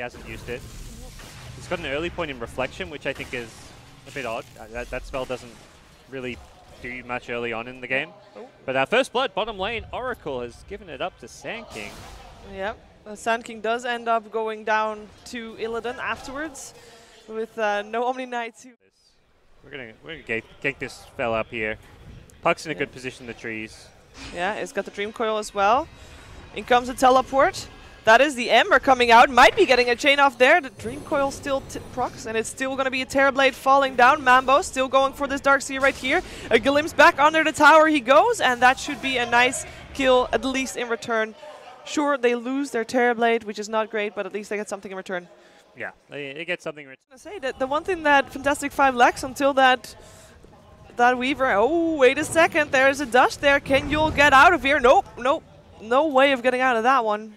hasn't used it. He's got an early point in Reflection, which I think is a bit odd. That spell doesn't really do much early on in the game. But our first blood, bottom lane, Oracle has given it up to Sand King. Yep, Sand King does end up going down to Illidan afterwards with no Omni Knights. We're gonna gank this fella up here. Puck's in a good position in the trees. Yeah, it's got the Dream Coil as well. In comes the teleport. That is the Ember coming out. Might be getting a chain off there. The Dream Coil still procs, and it's still going to be a Terrorblade falling down. Mambos still going for this Darkseer right here. A glimpse back under the tower he goes, and that should be a nice kill, at least in return. Sure, they lose their Terrorblade, which is not great, but at least they get something in return. Yeah, they get something in return. I was going to say that the one thing that Fantastic.Five lacks until that Weaver. Oh, wait a second. There's a dust there. Can Yul get out of here? Nope, nope. No way of getting out of that one.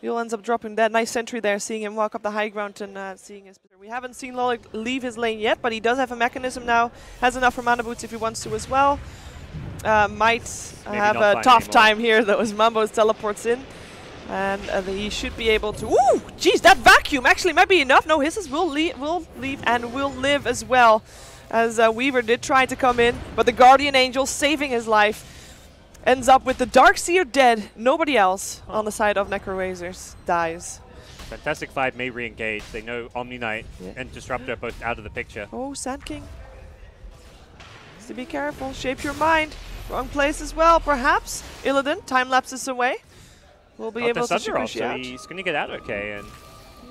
Yul ends up dropping that nice sentry there, seeing him walk up the high ground and seeing his... We haven't seen Lolik leave his lane yet, but he does have a mechanism now. Has enough for mana boots if he wants to as well. Might have a tough time here though as Mambos teleports in. And he should be able to... Ooh! Jeez, that vacuum actually might be enough. No, Hisses will leave and will live as well. As Weaver did try to come in, but the Guardian Angel saving his life. Ends up with the Darkseer dead. Nobody else on the side of NecroRaisers dies. Fantastic.Five may re-engage. They know Omni Knight and Disruptor are both out of the picture. Oh, Sand King. Needs to be careful. Shape your mind. Wrong place as well, perhaps. Illidan, time lapses away. We'll be able to Shikushi out. So he's going to get out okay. And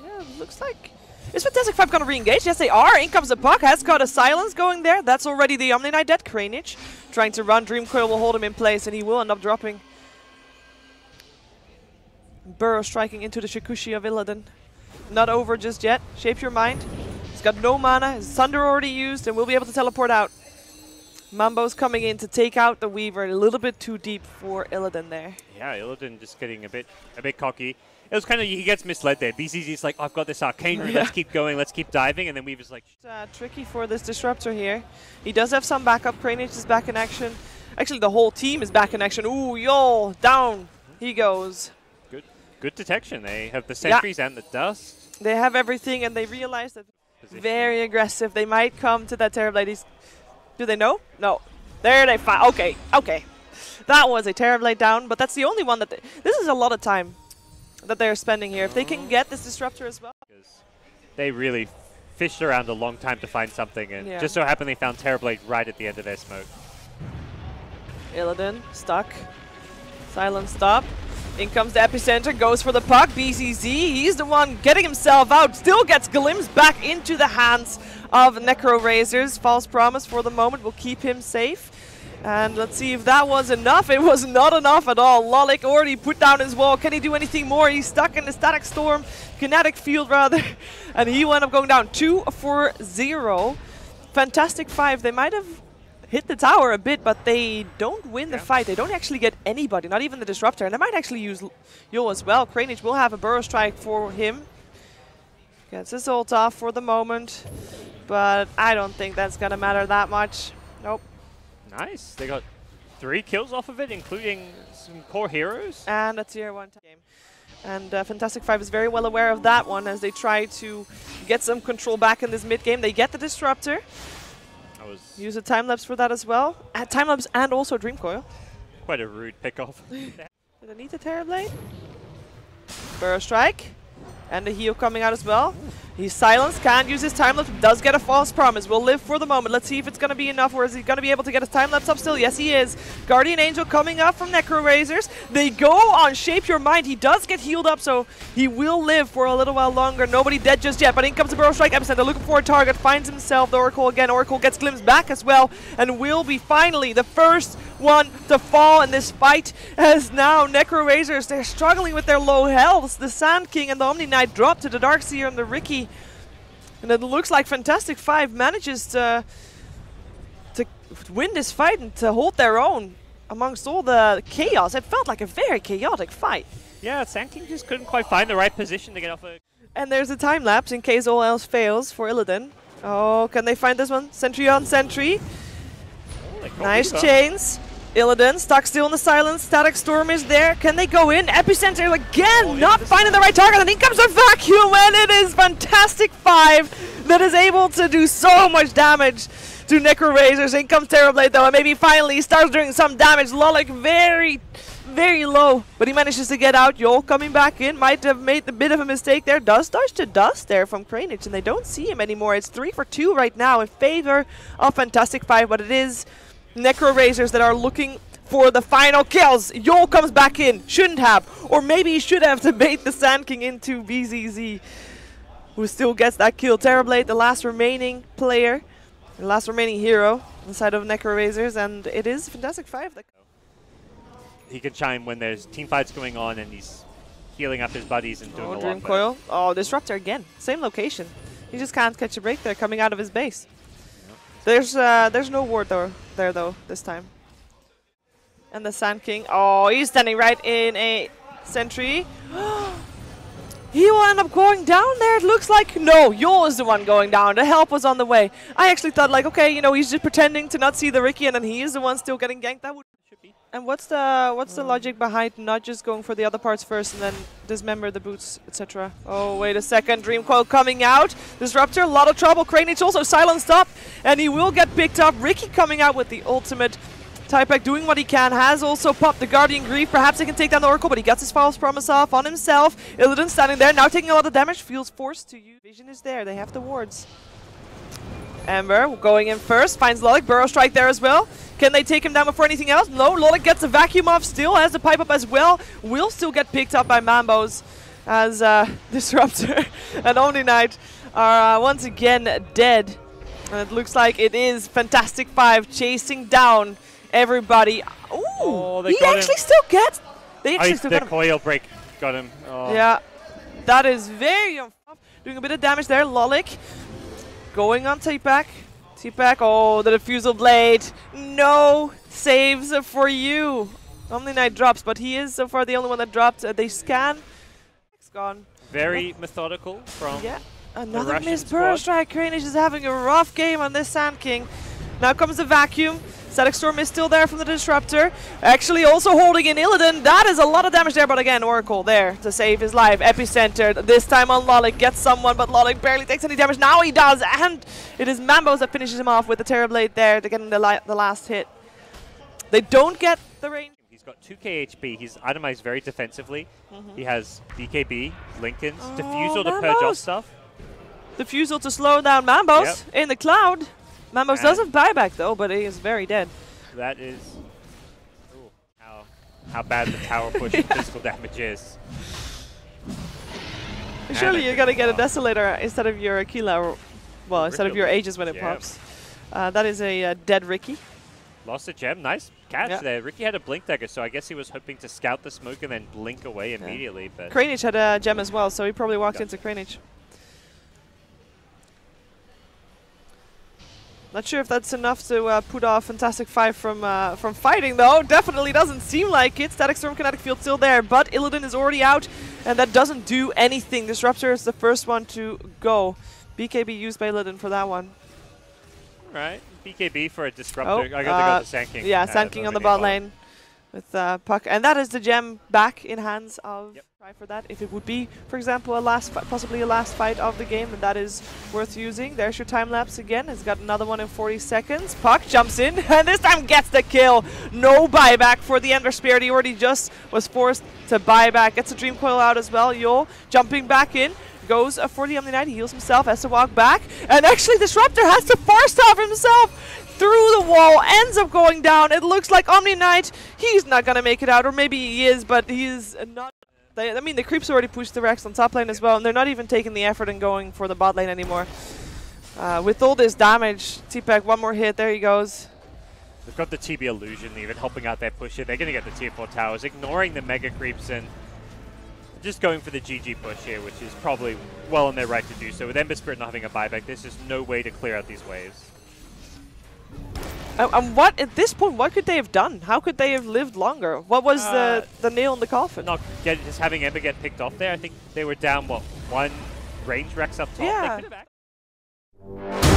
yeah, looks like... Is Fantastic.Five going to re-engage? Yes, they are. In comes the puck. Has got a silence going there. That's already the Omni Knight dead. craNich trying to run. Dream Coil will hold him in place, and he will end up dropping. Burrow striking into the Shikushi of Illidan. Not over just yet. Shape your mind. He's got no mana. His Thunder already used, and will be able to teleport out. Mambo's coming in to take out the Weaver. A little bit too deep for Illidan there. Yeah, Illidan just getting a bit cocky. It was kind of, he gets misled there. BCZ's like, I've got this arcane room, let's keep going, let's keep diving, and then Weaver's like... tricky for this Disruptor here. He does have some backup. craNich is back in action. Actually, the whole team is back in action. Ooh, yo, down he goes. Good detection. They have the sentries and the dust. They have everything, and they realize that very aggressive. They might come to that Terrorblade. Do they know? No. There they fight. Okay, okay. That was a Terrorblade down, but that's the only one that... This is a lot of time that they're spending here. If they can get this Disruptor as well. They really fished around a long time to find something, and just so happened they found Terrorblade right at the end of their smoke. Illidan stuck. Silence stop. In comes the Epicenter, goes for the puck. BCZ, he's the one getting himself out. Still gets glimpsed back into the hands of NecroRaisers. False promise for the moment will keep him safe. And let's see if that was enough. It was not enough at all. Lolik already put down his wall. Can he do anything more? He's stuck in the Static Storm, Kinetic Field rather. And he wound up going down 2-4-0. Fantastic.Five, they might have hit the tower a bit, but they don't win the fight. They don't actually get anybody, not even the Disruptor. And they might actually use Yul as well. craNich will have a Burrow Strike for him. Gets his ult off for the moment. But I don't think that's going to matter that much. Nope. Nice. They got 3 kills off of it, including some core heroes. And a tier 1 game. And Fantastic.Five is very well aware of that one as they try to get some control back in this mid game. They get the Disruptor. Use a time-lapse for that as well. Time-lapse and also Dream Coil. Quite a rude pick-off. Did I need the Terrorblade? Burrow Strike. And the heal coming out as well. He's silenced, can't use his time-lapse, does get a false promise. Will live for the moment. Let's see if it's going to be enough, or is he going to be able to get his time-lapse up still? Yes, he is. Guardian Angel coming up from NecroRaisers. They go on Shape Your Mind. He does get healed up, so he will live for a little while longer. Nobody dead just yet, but in comes the Burrow Strike. Epicenter looking for a target, finds himself the Oracle again. Oracle gets glimpsed back as well, and will be finally the first one to fall in this fight, as now NecroRaisers, they're struggling with their low health. The Sand King and the Omni Knight drop to the Darkseer and the Ricky. And it looks like Fantastic.Five manages to win this fight and to hold their own amongst all the chaos. It felt like a very chaotic fight. Yeah, Sand King just couldn't quite find the right position to get off a... And there's a time lapse in case all else fails for Illidan. Oh, can they find this one? Sentry on sentry. Oh, nice chains. Illidan stuck still in the silence. Static Storm is there. Can they go in? Epicenter again, not finding the right target. And in comes a vacuum, and it is Fantastic.Five that is able to do so much damage to NecroRaisers. In comes Terrorblade though, and maybe finally starts doing some damage. Lolik very low, but he manages to get out. Yol coming back in, might have made a bit of a mistake there. Does dodge to dust there from craNich, and they don't see him anymore. It's 3 for 2 right now in favor of Fantastic.Five, but it is NecroRaisers that are looking for the final kills. Yol comes back in, shouldn't have, or maybe he should have to bait the Sand King into BZZ, who still gets that kill. Terrorblade, the last remaining player, the last remaining hero on the side of NecroRaisers, and it is Fantastic.Five that he can chime when there's team fights going on and he's healing up his buddies and doing a lot. Dream Coil. Oh, Disruptor again. Same location. He just can't catch a break there coming out of his base. There's no ward there though this time. And the Sand King. Oh, he's standing right in a sentry. He will end up going down there, it looks like. No, Yol is the one going down. The help was on the way. I actually thought like, okay, you know, he's just pretending to not see the Riki and then he is the one still getting ganked. That would should be. And what's the logic behind not just going for the other parts first and then dismember the boots, etc.? Oh, wait a second. Dream Coil coming out. Disruptor, a lot of trouble. craNich also silenced up, and he will get picked up. Riki coming out with the ultimate. Typek doing what he can, has also popped the Guardian Grief. Perhaps he can take down the Oracle, but he gets his false promise off on himself. Illidan standing there, now taking a lot of damage, feels forced to use. Vision is there, they have the wards. Ember going in first, finds Lolik, Burrow Strike there as well. Can they take him down before anything else? No, Lolik gets a vacuum off, still has the pipe up as well. Will still get picked up by Mambos as Disruptor and Omni-Knight are once again dead. And it looks like it is Fantastic.Five chasing down everybody. Ooh, oh, he actually still gets. They actually still the got him. coil break got him. Oh. Yeah, that is very unfair. Doing a bit of damage there. Lolik going on T-Pack. T-Pack. Oh, the Diffusal Blade. No saves for you. Omni-Knight drops, but he is so far the only one that dropped. They scan. It's gone. Very methodical from. Yeah, another missed Burrow Strike. craNich is having a rough game on this Sand King. Now comes the vacuum. Static Storm is still there from the Disruptor. Actually also holding in Illidan. That is a lot of damage there, but again, Oracle there to save his life. Epicenter, this time on Lolik, gets someone, but Lolik barely takes any damage. Now he does, and it is Mambos that finishes him off with the Terrorblade there to get him the last hit. They don't get the range. He's got 2k HP. He's itemized very defensively. He has BKB, Linken's, Diffusal to purge off stuff. Diffusal to slow down Mambos in the cloud. Mambos does have buyback though, but he is very dead. That is how bad the tower push and physical damage is. Surely you're gonna get a Desolator instead of your Aquila, well, instead of your Aegis when it pops. That is a dead Riki. Lost a gem, nice catch there. Riki had a blink dagger, so I guess he was hoping to scout the smoke and then blink away immediately. But craNich had a gem as well, so he probably walked into craNich. Not sure if that's enough to put off Fantastic.Five from fighting, though. Definitely doesn't seem like it. Static Storm Kinetic Field still there, but Illidan is already out, and that doesn't do anything. Disruptor is the first one to go. BKB used by Illidan for that one. All right, BKB for a Disruptor. I got to go to Sand King. Yeah, Sand King on the bot lane with Puck, and that is the gem back in hands of. Try for that. If it would be, for example, possibly a last fight of the game, then that is worth using. There's your time lapse again. It's got another one in 40 seconds. Puck jumps in, and this time gets the kill. No buyback for the Ender Spirit. He already just was forced to buy back. Gets a Dream Coil out as well. Yol jumping back in. Goes for the Omni-Knight. He heals himself, has to walk back. And actually, Disruptor has to force off himself through the wall. Ends up going down. It looks like Omni-Knight, he's not going to make it out. Or maybe he is, but he's not. I mean, the creeps already pushed the Rex on top lane as well, and they're not even taking the effort and going for the bot lane anymore. With all this damage, T-Pack, one more hit, there he goes. They've got the TB Illusion even helping out their push here. They're going to get the tier 4 towers, ignoring the mega creeps and just going for the GG push here, which is probably well in their right to do so. With Ember Spirit not having a buyback, there's just no way to clear out these waves. And what, at this point, what could they have done? How could they have lived longer? What was the nail in the coffin? Not just having Ember get picked off there. I think they were down, what, one range Rex up top? Yeah. They could have